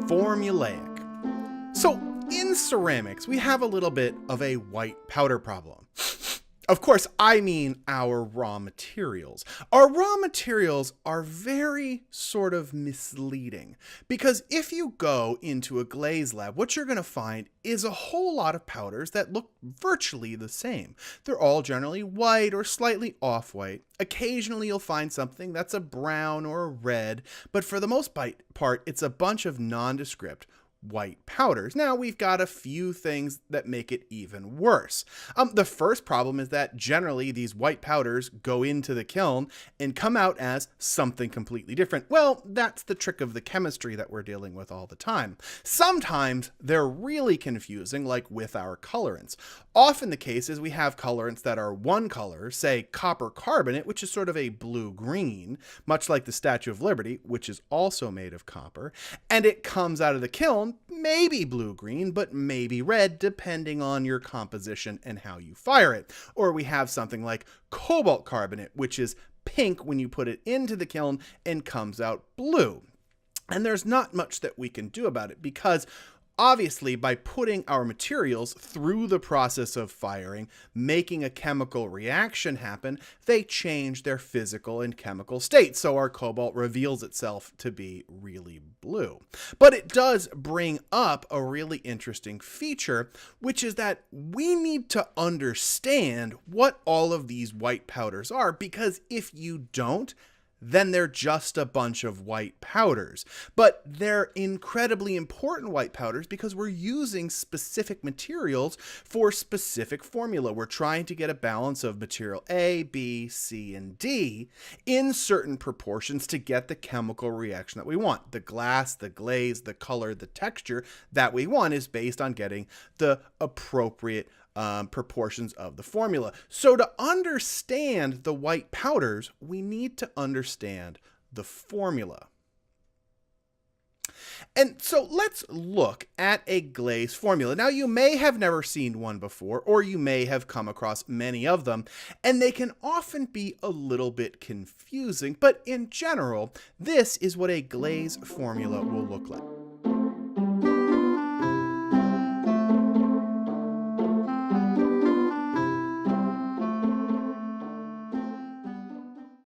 Formulaic. So in ceramics, we have a little bit of a white powder problem. Of course, I mean our raw materials. Our raw materials are very sort of misleading because if you go into a glaze lab, what you're going to find is a whole lot of powders that look virtually the same. They're all generally white or slightly off-white. Occasionally you'll find something that's a brown or a red, but for the most part, it's a bunch of nondescript white powders. Now we've got a few things that make it even worse. The first problem is that generally these white powders go into the kiln and come out as something completely different. Well, that's the trick of the chemistry that we're dealing with all the time. Sometimes they're really confusing, like with our colorants. Often the case is we have colorants that are one color, say copper carbonate, which is sort of a blue-green, much like the Statue of Liberty, which is also made of copper, and it comes out of the kiln maybe blue-green, but maybe red, depending on your composition and how you fire it. Or we have something like cobalt carbonate, which is pink when you put it into the kiln and comes out blue. And there's not much that we can do about it because obviously, by putting our materials through the process of firing, making a chemical reaction happen, they change their physical and chemical state. So our cobalt reveals itself to be really blue. But it does bring up a really interesting feature, which is that we need to understand what all of these white powders are, because if you don't, then they're just a bunch of white powders. But they're incredibly important white powders because we're using specific materials for specific formula. We're trying to get a balance of material A, B, C, and D in certain proportions to get the chemical reaction that we want. The glass, the glaze, the color, the texture that we want is based on getting the appropriate proportions of the formula. So to understand the white powders, we need to understand the formula. And so let's look at a glaze formula. Now, you may have never seen one before, or you may have come across many of them, and they can often be a little bit confusing, but in general, this is what a glaze formula will look like.